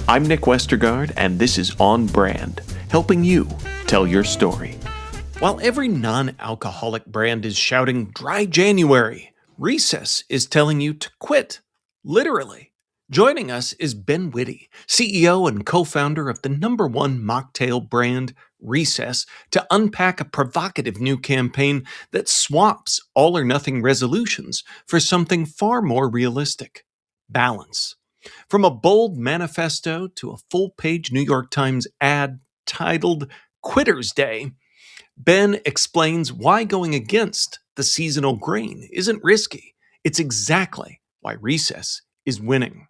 I'm Nick Westergaard, and this is On Brand, helping you tell your story. While every non-alcoholic brand is shouting dry January, Recess is telling you to quit, literally. Joining us is Ben Witte, CEO and co-founder of the #1 mocktail brand, Recess, to unpack a provocative new campaign that swaps all-or-nothing resolutions for something far more realistic: balance. From a bold manifesto to a full-page New York Times ad titled Quitter's Day, Ben explains why going against the seasonal grain isn't risky. It's exactly why Recess is winning.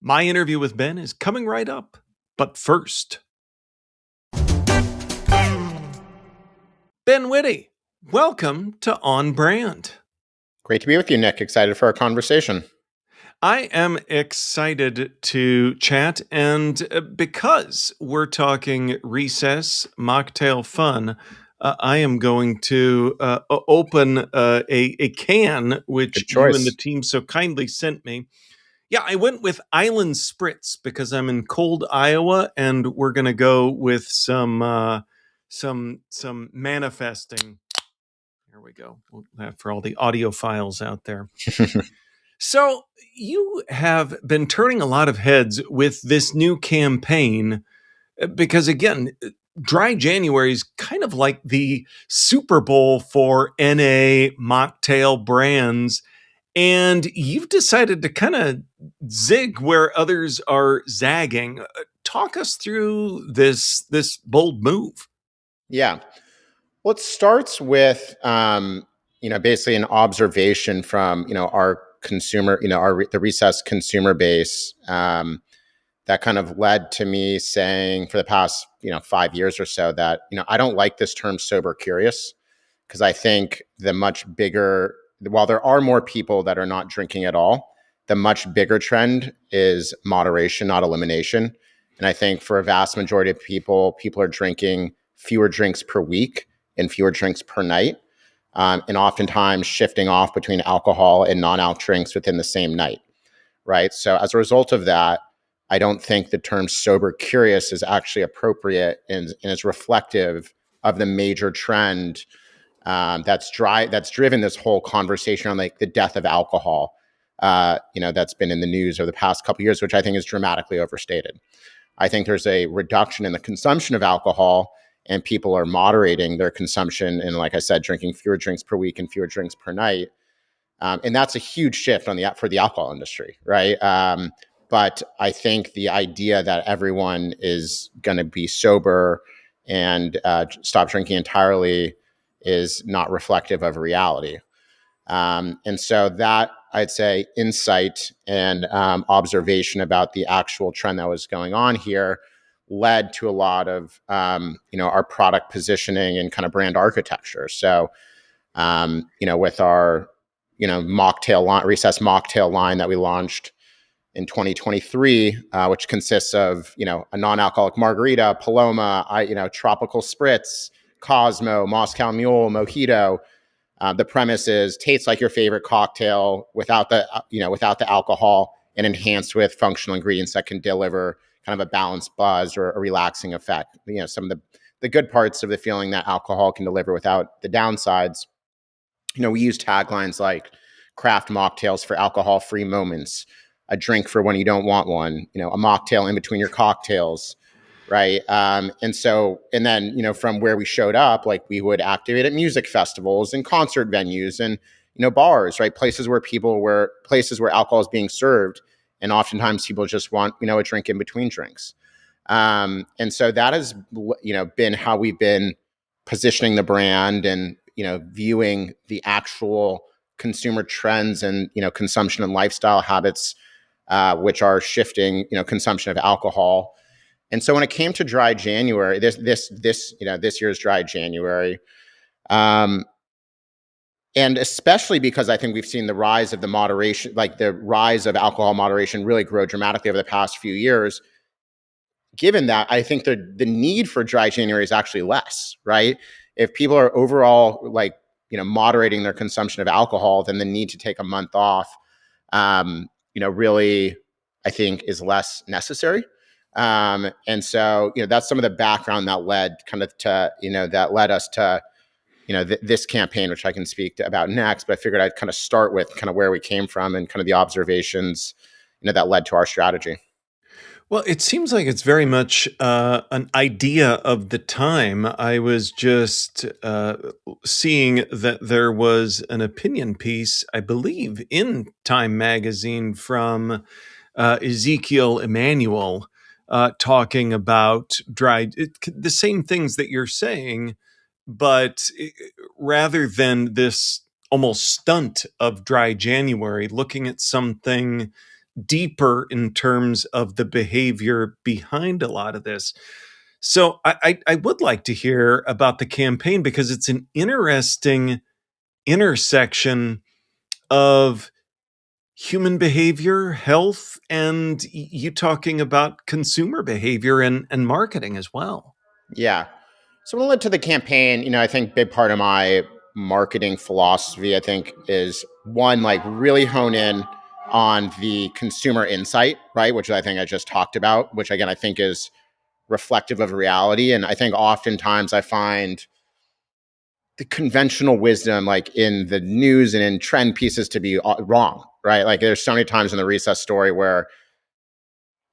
My interview with Ben is coming right up. But first, Ben Witte, welcome to On Brand. Great to be with you, Nick. Excited for our conversation. I am excited to chat, and because we're talking Recess mocktail fun, I am going to open a can, which you and the team so kindly sent me. Yeah, I went with Island Spritz because I'm in cold Iowa, and we're going to go with some manifesting. Here we go. For all the audiophiles out there. So you have been turning a lot of heads with this new campaign because, again, Dry January is kind of like the Super Bowl for NA mocktail brands. And you've decided to kind of zig where others are zagging. Talk us through this bold move. Yeah. Well, it starts with, basically an observation from, our consumer, the Recess consumer base that kind of led to me saying for the past, 5 years or so that, I don't like this term sober curious because I think while there are more people that are not drinking at all, the much bigger trend is moderation, not elimination. And I think for a vast majority of people are drinking fewer drinks per week and fewer drinks per night, and oftentimes shifting off between alcohol and non-alc drinks within the same night, right? So as a result of that, I don't think the term sober curious is actually appropriate and is reflective of the major trend that's driven this whole conversation on like the death of alcohol, that's been in the news over the past couple of years, which I think is dramatically overstated. I think there's a reduction in the consumption of alcohol, and people are moderating their consumption and, like I said, drinking fewer drinks per week and fewer drinks per night. And that's a huge shift for the alcohol industry, right? But I think the idea that everyone is going to be sober and stop drinking entirely is not reflective of reality. And so that, I'd say, insight and observation about the actual trend that was going on here led to a lot of, our product positioning and kind of brand architecture. So, with our, mocktail line, Recess mocktail line that we launched in 2023, which consists of, a non-alcoholic margarita, Paloma, tropical spritz, Cosmo, Moscow Mule, Mojito. The premise is tastes like your favorite cocktail without the alcohol and enhanced with functional ingredients that can deliver kind of a balanced buzz or a relaxing effect. Some of the good parts of the feeling that alcohol can deliver without the downsides. We use taglines like craft mocktails for alcohol-free moments, a drink for when you don't want one, a mocktail in between your cocktails, right? And then, from where we showed up, like we would activate at music festivals and concert venues and, bars, right? Places where alcohol is being served. And oftentimes people just want, a drink in between drinks. And so that has, been how we've been positioning the brand and, viewing the actual consumer trends and, consumption and lifestyle habits, which are shifting, consumption of alcohol. And so when it came to Dry January, this year's Dry January, and especially because I think we've seen the rise of the rise of alcohol moderation really grow dramatically over the past few years. Given that, I think the need for Dry January is actually less, right? If people are overall moderating their consumption of alcohol, then the need to take a month off, really I think is less necessary. And so, that's some of the background that led kind of to, that led us to, this campaign, which I can speak about next. But I figured I'd kind of start with kind of where we came from and kind of the observations, that led to our strategy. Well, it seems like it's very much an idea of the time. I was just seeing that there was an opinion piece, I believe, in Time magazine from Ezekiel Emanuel talking about the same things that you're saying, but rather than this almost stunt of dry January, looking at something deeper in terms of the behavior behind a lot of this. So I would like to hear about the campaign because it's an interesting intersection of human behavior, health, and you talking about consumer behavior and marketing as well. Yeah. So when I led to the campaign, I think big part of my marketing philosophy, I think, is one, like really hone in on the consumer insight, right? Which I think I just talked about, which again, I think is reflective of reality. And I think oftentimes I find the conventional wisdom, like in the news and in trend pieces, to be wrong, right? Like there's so many times in the recess story where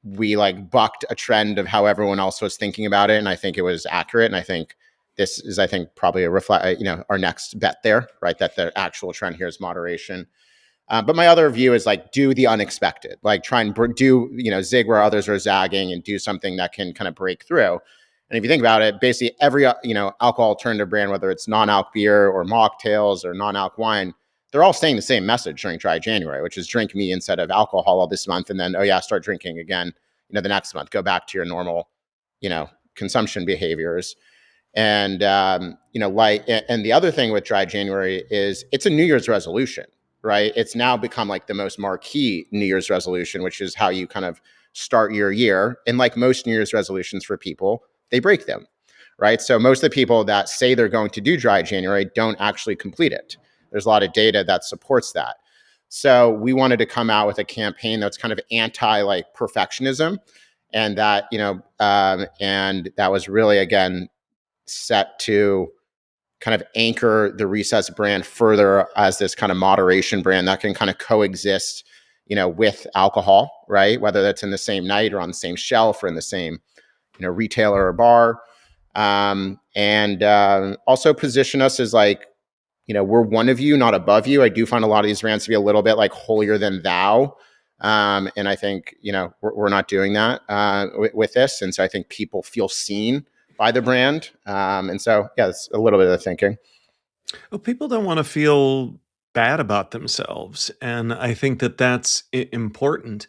we like bucked a trend of how everyone else was thinking about it, and I think it was accurate. And I think this is, I think, probably a reflect, our next bet there, right? That the actual trend here is moderation. But my other view is like do the unexpected, like try and do zig where others are zagging, and do something that can kind of break through. And if you think about it, basically every alcohol alternative brand, whether it's non-alc beer or mocktails or non-alc wine, they're all saying the same message during dry January, which is drink me instead of alcohol all this month, and then oh yeah, start drinking again, the next month, go back to your normal, consumption behaviors. And and the other thing with dry January is it's a New Year's resolution, right? It's now become like the most marquee New Year's resolution, which is how you kind of start your year. And like most New Year's resolutions for people, they break them, right? So most of the people that say they're going to do dry January don't actually complete it. There's a lot of data that supports that. So we wanted to come out with a campaign that's kind of anti like perfectionism, and that and that was really again set to kind of anchor the recess brand further as this kind of moderation brand that can kind of coexist, with alcohol, right? Whether that's in the same night or on the same shelf or in the same, retailer or bar. And also position us as like, we're one of you, not above you. I do find a lot of these brands to be a little bit like holier than thou. And I think, we're not doing that with this. And so I think people feel seen by the brand. And so, yeah, it's a little bit of the thinking. Well, people don't want to feel bad about themselves. And I think that that's important.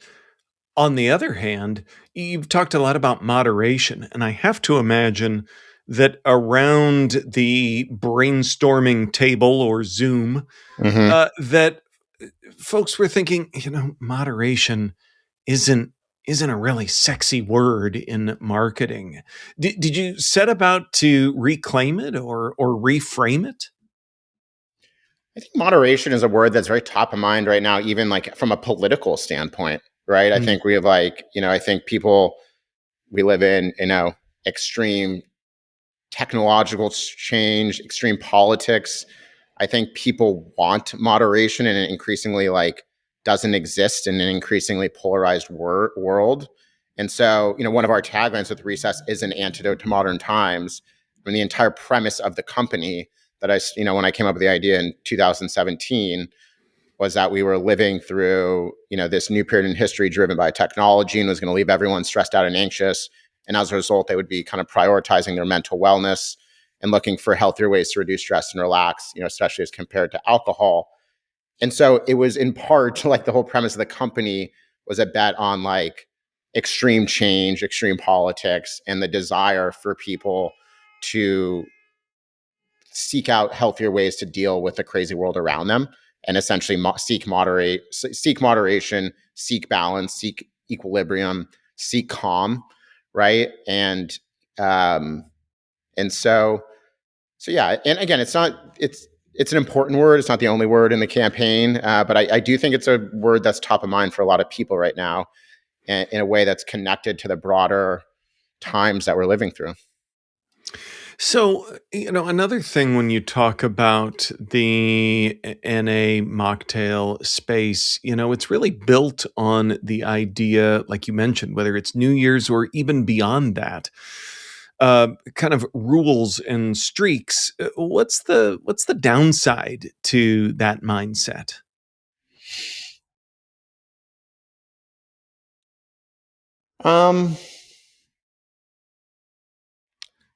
On the other hand, you've talked a lot about moderation, and I have to imagine that around the brainstorming table or Zoom, Mm-hmm. that folks were thinking, moderation isn't isn't a really sexy word in marketing. Did you set about to reclaim it or reframe it? I think moderation is a word that's very top of mind right now, even like from a political standpoint, right? I Mm. think we have like, I think people, we live in, extreme technological change, extreme politics. I think people want moderation, and it increasingly like doesn't exist in an increasingly polarized world. And so, one of our taglines with Recess is an antidote to modern times. I mean, the entire premise of the company that when I came up with the idea in 2017 was that we were living through, this new period in history driven by technology, and was going to leave everyone stressed out and anxious. And as a result, they would be kind of prioritizing their mental wellness and looking for healthier ways to reduce stress and relax, especially as compared to alcohol. And so it was in part like the whole premise of the company was a bet on like extreme change, extreme politics, and the desire for people to seek out healthier ways to deal with the crazy world around them, and essentially seek moderation, seek balance, seek equilibrium, seek calm, right? Um and so yeah, and again, it's an important word. It's not the only word in the campaign, but I do think it's a word that's top of mind for a lot of people right now. in a way that's connected to the broader times that we're living through. So, another thing when you talk about the NA mocktail space, it's really built on the idea, like you mentioned, whether it's New Year's or even beyond that, kind of rules and streaks. What's the downside to that mindset? Um,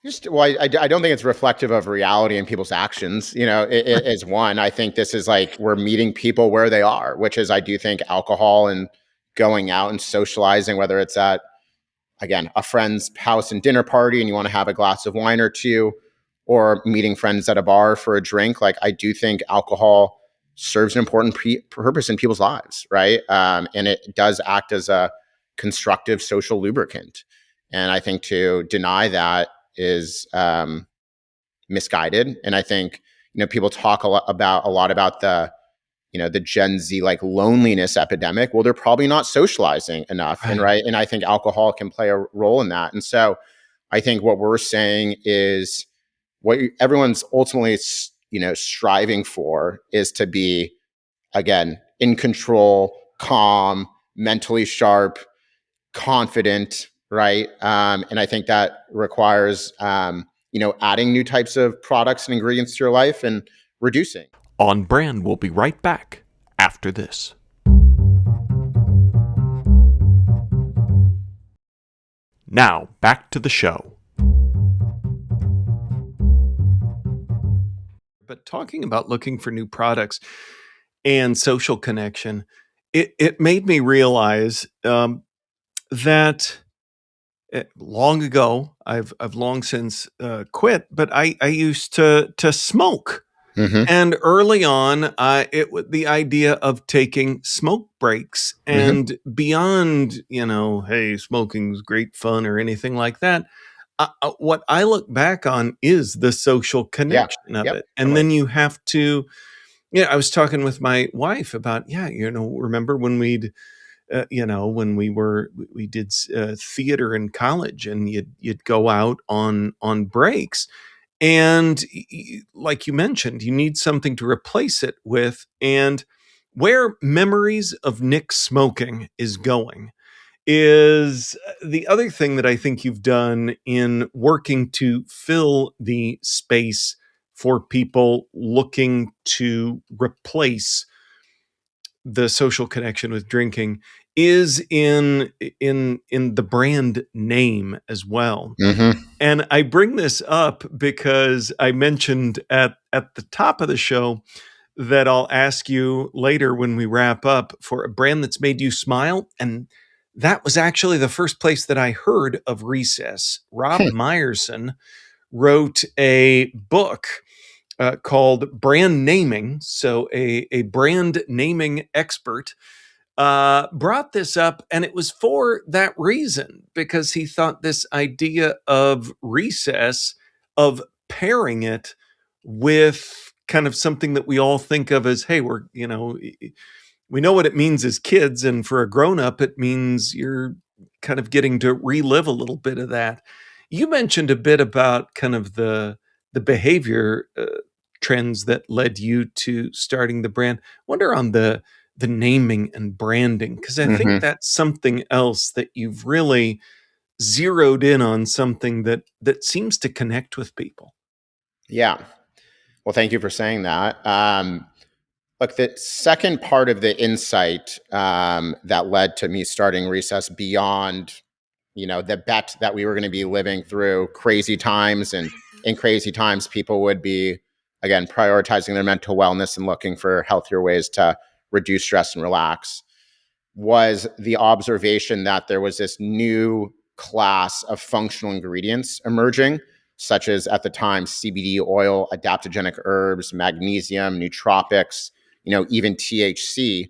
I don't think it's reflective of reality and people's actions. Is one. I think this is like we're meeting people where they are, which is I do think alcohol and going out and socializing, whether it's at again a friend's house and dinner party, and you want to have a glass of wine or two, or meeting friends at a bar for a drink. Like I do think alcohol serves an important purpose in people's lives, right? And it does act as a constructive social lubricant. And I think to deny that is misguided. And I think people talk a lot about the Gen Z like loneliness epidemic. Well, they're probably not socializing enough, and Right. right. And I think alcohol can play a role in that. And so I think what we're saying is what everyone's ultimately striving for is to be again in control, calm, mentally sharp, confident, right? And I think that requires adding new types of products and ingredients to your life and reducing. On Brand will be right back after this. Now, back to the show. But talking about looking for new products and social connection, it made me realize that long ago, I've long since quit, but I used to smoke. Mm-hmm. And early on, the idea of taking smoke breaks Mm-hmm. and beyond, hey, smoking's great fun or anything like that. What I look back on is the social Yeah. connection of Yep. it, and Totally. then you have to. I was talking with my wife about, yeah, remember when when we did theater in college, and you'd go out on breaks, and like you mentioned, you need something to replace it with. And where memories of Nick smoking is going is the other thing that I think you've done in working to fill the space for people looking to replace the social connection with drinking is in the brand name as well. Mm-hmm. And I bring this up because I mentioned at the top of the show that I'll ask you later when we wrap up for a brand that's made you smile. And that was actually the first place that I heard of Recess. Rob Meyerson wrote a book called Brand Naming. So, a brand naming expert brought this up, and it was for that reason, because he thought this idea of recess, of pairing it with kind of something that we all think of as, hey, we know what it means as kids, and for a grown up, it means you're kind of getting to relive a little bit of that. You mentioned a bit about kind of the behavior trends that led you to starting the brand. Wonder on the naming and branding, because I think Mm-hmm. that's something else that you've really zeroed in on, something that seems to connect with people. Yeah. Well, thank you for saying that. Look, the second part of the insight that led to me starting Recess beyond, the bet that we were going to be living through crazy times, and in crazy times, people would be again prioritizing their mental wellness and looking for healthier ways to reduce stress and relax, was the observation that there was this new class of functional ingredients emerging, such as at the time CBD oil, adaptogenic herbs, magnesium, nootropics, even THC.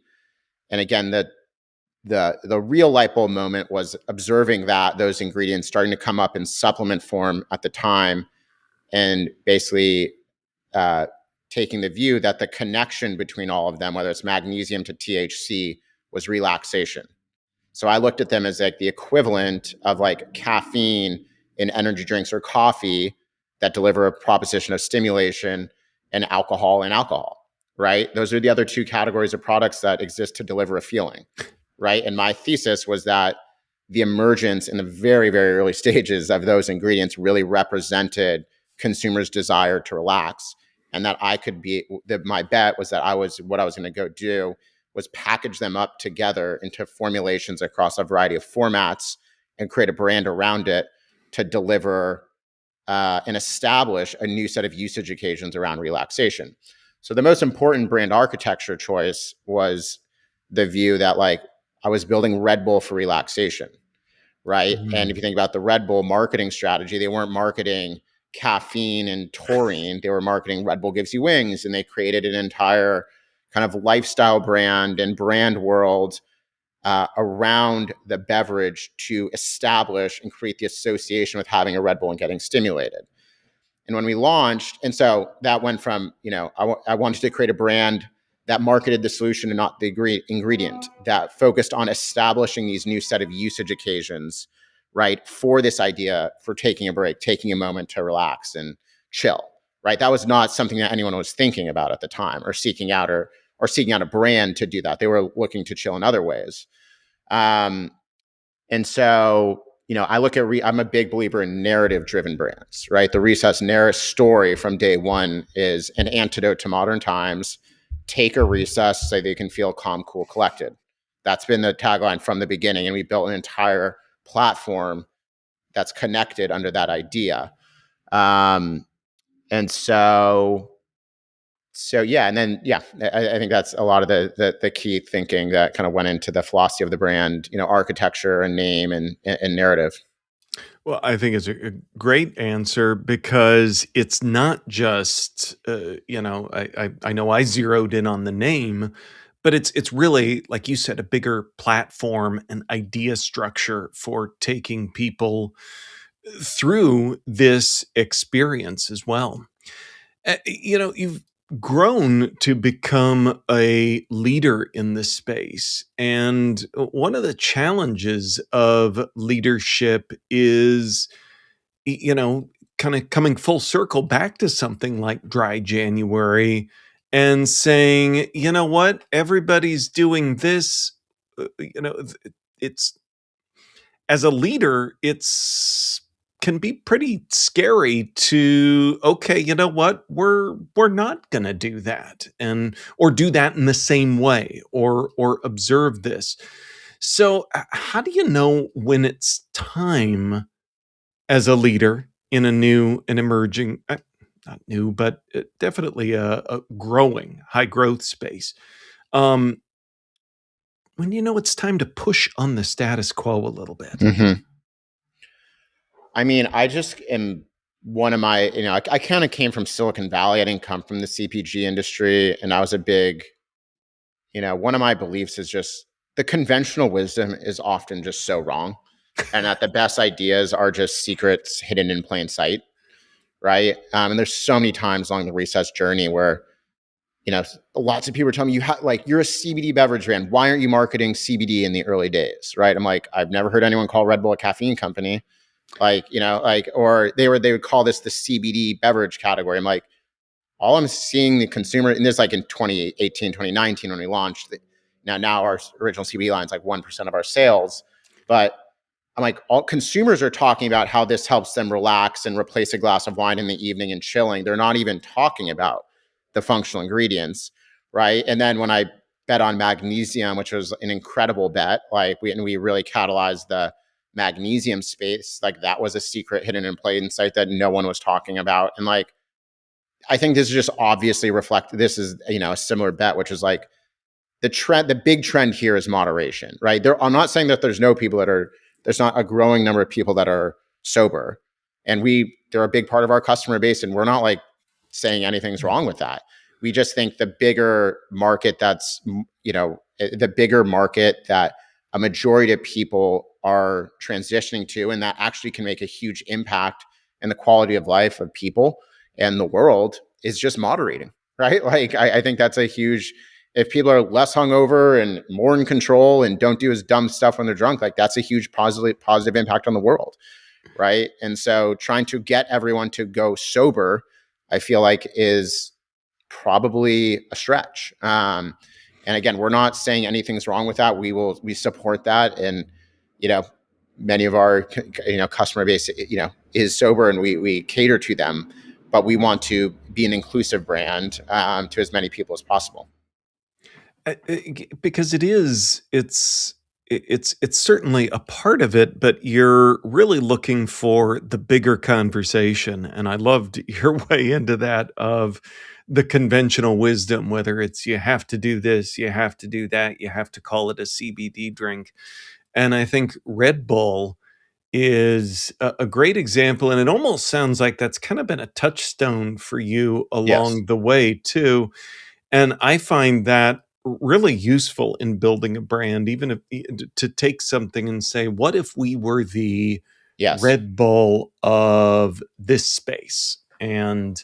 And again, the real light bulb moment was observing that those ingredients starting to come up in supplement form at the time, and basically uh, taking the view that the connection between all of them, whether it's magnesium to THC, was relaxation. So I looked at them as like the equivalent of like caffeine in energy drinks or coffee that deliver a proposition of stimulation, and alcohol, right? Those are the other two categories of products that exist to deliver a feeling, right? And my thesis was that the emergence in the very, very early stages of those ingredients really represented consumers' desire to relax. And that I could be, that my bet was that what I was going to go do was package them up together into formulations across a variety of formats and create a brand around it to deliver and establish a new set of usage occasions around relaxation. So the most important brand architecture choice was the view that like I was building Red Bull for relaxation, right? And if you think about the Red Bull marketing strategy, they weren't marketing caffeine and taurine. They were marketing Red Bull gives you wings, and they created an entire kind of lifestyle brand and brand world around the beverage to establish and create the association with having a Red Bull and getting stimulated. And when we launched, and so that went from, I wanted to create a brand that marketed the solution and not the ingredient, that focused on establishing these new set of usage occasions, right, for this idea for taking a break, taking a moment to relax and chill, right? That was not something that anyone was thinking about at the time or seeking out a brand to do that. They were looking to chill in other ways. And so, I look at, I'm a big believer in narrative driven brands, right? The Recess narrative story from day one is an antidote to modern times. Take a recess so they can feel calm, cool, collected. That's been the tagline from the beginning. And we built an entire platform that's connected under that idea. And so yeah, and then I think that's a lot of the key thinking that kind of went into the philosophy of the brand, architecture and name and narrative. Well, I think it's a great answer because it's not just, I know I zeroed in on the name, but it's really, like you said, a bigger platform and idea structure for taking people through this experience as well. You've grown to become a leader in this space. And one of the challenges of leadership is, kind of coming full circle back to something like Dry January and saying, you know what, everybody's doing this. It's as a leader, it's can be pretty scary to, okay, you know what, we're not going to do that, and or do that in the same way, or observe this. So how do you know when it's time as a leader in a new and emerging, not new, but definitely a growing high growth space, um when you know it's time to push on the status quo a little bit? Mm-hmm. I mean, I just am one of my, I kind of came from Silicon Valley. I didn't come from the CPG industry. And I was a big, one of my beliefs is just the conventional wisdom is often just so wrong. And that the best ideas are just secrets hidden in plain sight. Right. And there's so many times along the Recess journey where, lots of people are telling me you're a CBD beverage brand. Why aren't you marketing CBD in the early days? Right. I'm like, I've never heard anyone call Red Bull a caffeine company. Or they would call this the CBD beverage category. I'm like, all I'm seeing the consumer, and this like in 2018, 2019, when we launched, now our original CBD line is like 1% of our sales. But I'm like, all consumers are talking about how this helps them relax and replace a glass of wine in the evening and chilling. They're not even talking about the functional ingredients, right? And then when I bet on magnesium, which was an incredible bet, we really catalyzed the magnesium space. Like that was a secret hidden in plain sight that no one was talking about. And like, I think this is just obviously this is, a similar bet, which is like the big trend here is moderation, right? I'm not saying that there's not a growing number of people that are sober, and they're a big part of our customer base, and we're not like saying anything's wrong with that. We just think the bigger market that a majority of people are transitioning to, and that actually can make a huge impact in the quality of life of people and the world, is just moderating, right? Like I think that's a huge if people are less hungover and more in control and don't do as dumb stuff when they're drunk, like that's a huge positive impact on the world, right? And so trying to get everyone to go sober, I feel like is probably a stretch. And again, we're not saying anything's wrong with that. We support that, and you know, many of our customer base is sober, and we cater to them, but we want to be an inclusive brand to as many people as possible. Because it's certainly a part of it, but you're really looking for the bigger conversation, and I loved your way into that of the conventional wisdom, whether it's you have to do this, you have to do that, you have to call it a CBD drink, and I think Red Bull is a great example, and it almost sounds like that's kind of been a touchstone for you Yes, along the way too, and I find that really useful in building a brand, even if to take something and say, what if we were the yes, Red Bull of this space? And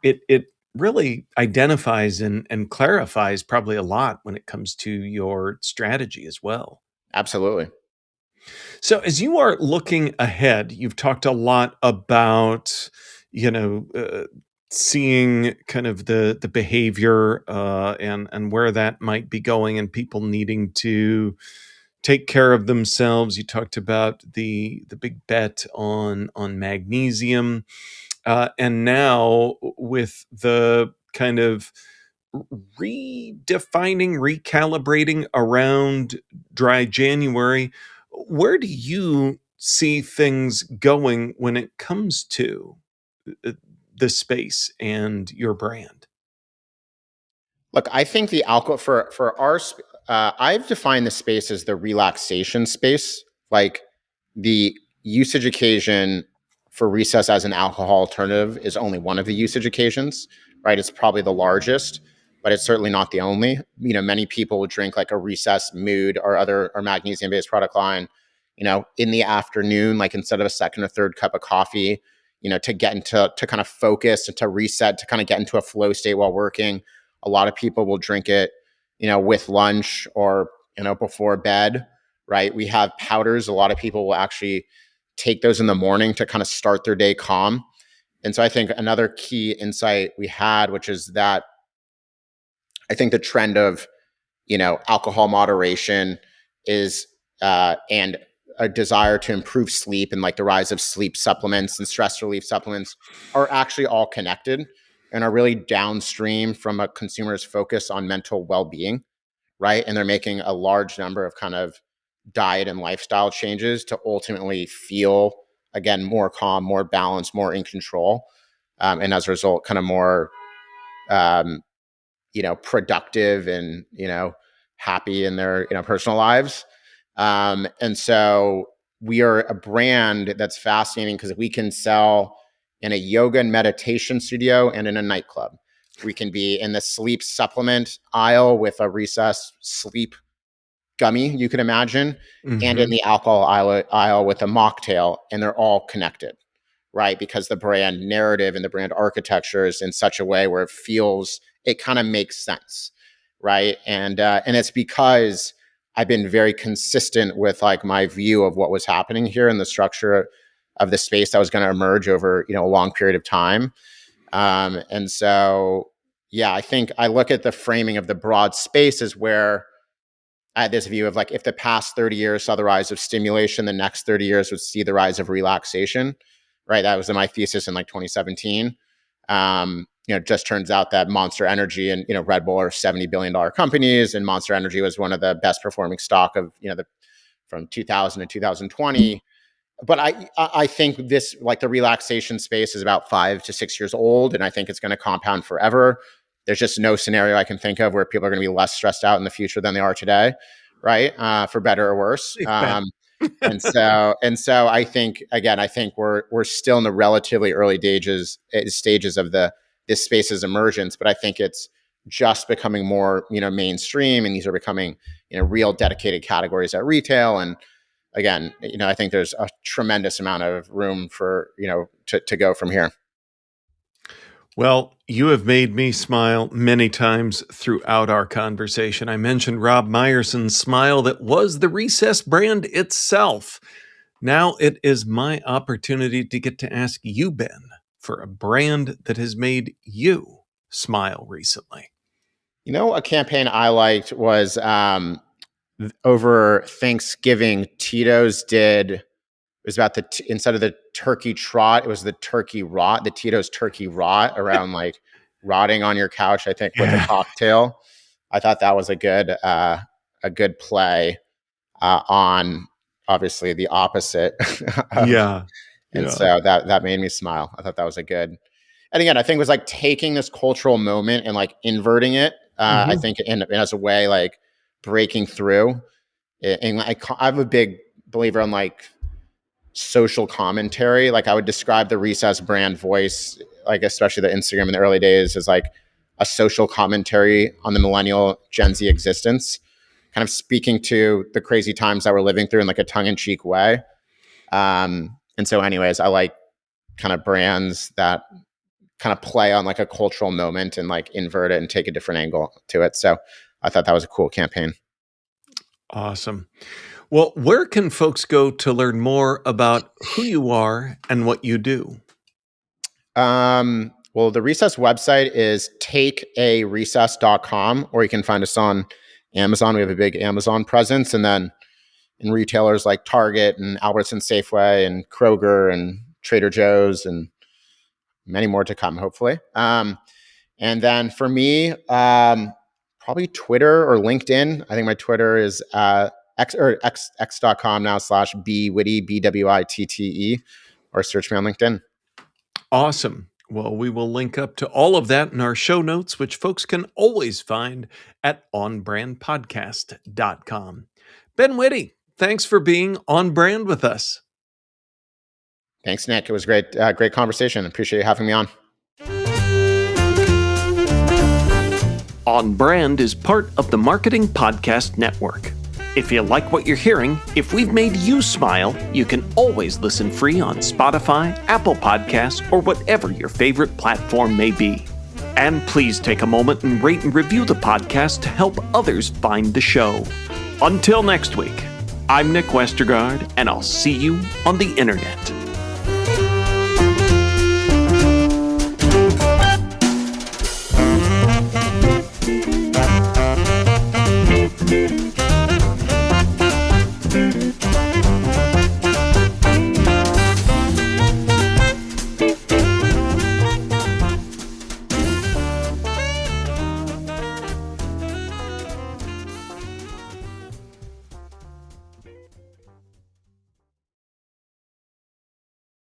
it really identifies and clarifies probably a lot when it comes to your strategy as well. absolutely. So as you are looking ahead, you've talked a lot about, seeing kind of the behavior and where that might be going, and people needing to take care of themselves. You talked about the big bet on magnesium, and now with the kind of redefining, recalibrating around dry January, where do you see things going when it comes to uh, the space and your brand? Look, I think the alcohol for our I've defined the space as the relaxation space, like the usage occasion for recess as an alcohol alternative is only one of the usage occasions, right? It's probably the largest, but it's certainly not the only. Many people would drink like a recess mood or other or magnesium based product line, in the afternoon, like instead of a second or third cup of coffee, to get into to kind of focus and to reset, to kind of get into a flow state while working. A lot of people will drink it, with lunch or, before bed, right? We have powders. A lot of people will actually take those in the morning to kind of start their day calm. And so I think another key insight we had, which is that I think the trend of, alcohol moderation is, and a desire to improve sleep and like the rise of sleep supplements and stress relief supplements are actually all connected and are really downstream from a consumer's focus on mental well-being, right? And they're making a large number of kind of diet and lifestyle changes to ultimately feel, again, more calm, more balanced, more in control, and as a result, kind of more um, productive and, happy in their, personal lives. And so we are a brand that's fascinating because we can sell in a yoga and meditation studio and in a nightclub. We can be in the sleep supplement aisle with a recess sleep gummy, you can imagine, and in Mhm. the alcohol aisle with a mocktail, and they're all connected, right? Because the brand narrative and the brand architecture is in such a way where it kind of makes sense, right? And it's because I've been very consistent with like my view of what was happening here and the structure of the space that was going to emerge over a long period of time. And so, yeah, I think I look at the framing of the broad space as where I had this view of like if the past 30 years saw the rise of stimulation, the next 30 years would see the rise of relaxation. Right. That was my thesis in like 2017. It just turns out that Monster Energy and Red Bull are $70 billion companies, and Monster Energy was one of the best performing stock of from 2000 to 2020. But I think this like the relaxation space is about 5 to 6 years old, and I think it's going to compound forever. There's just no scenario I can think of where people are going to be less stressed out in the future than they are today, right? For better or worse. Safe bet. And so I think again, I think we're still in the relatively early stages of this space's emergence, but I think it's just becoming more mainstream, and these are becoming real dedicated categories at retail. And again, I think there's a tremendous amount of room for to go from here. Well, you have made me smile many times throughout our conversation. I mentioned Rob Meyerson's smile that was the Recess brand itself. Now it is my opportunity to get to ask you, Ben, for a brand that has made you smile recently. A campaign I liked was over Thanksgiving. Tito's did. It was about instead of the turkey trot, it was the turkey rot. The Tito's turkey rot around like rotting on your couch. I think with a Yeah. cocktail. I thought that was a good play on obviously the opposite of, Yeah. and Yeah. so that made me smile. I thought that was a good. And again, I think it was like taking this cultural moment and like inverting it. I Mhm. think as a way like breaking through. And I'm a big believer in like social commentary. Like I would describe the Recess brand voice, like especially the Instagram in the early days, as like a social commentary on the millennial Gen Z existence, kind of speaking to the crazy times that we're living through in like a tongue-in-cheek way. And so anyways, I like kind of brands that kind of play on like a cultural moment and like invert it and take a different angle to it. So I thought that was a cool campaign. Awesome. Well, where can folks go to learn more about who you are and what you do? Well, the Recess website is takearecess.com, or you can find us on Amazon. We have a big Amazon presence. And then in retailers like Target and Albertsons Safeway and Kroger and Trader Joe's and many more to come, hopefully. And then for me, probably Twitter or LinkedIn. I think my Twitter is x.com now /bwitte, BWITTE, or search me on LinkedIn. Awesome. Well, we will link up to all of that in our show notes, which folks can always find at onbrandpodcast.com. Ben Witte, thanks for being on brand with us. Thanks, Nick. It was great conversation. Appreciate you having me on. On Brand is part of the Marketing Podcast Network. If you like what you're hearing, if we've made you smile, you can always listen free on Spotify, Apple Podcasts, or whatever your favorite platform may be. And please take a moment and rate and review the podcast to help others find the show. Until next week, I'm Nick Westergaard, and I'll see you on the internet.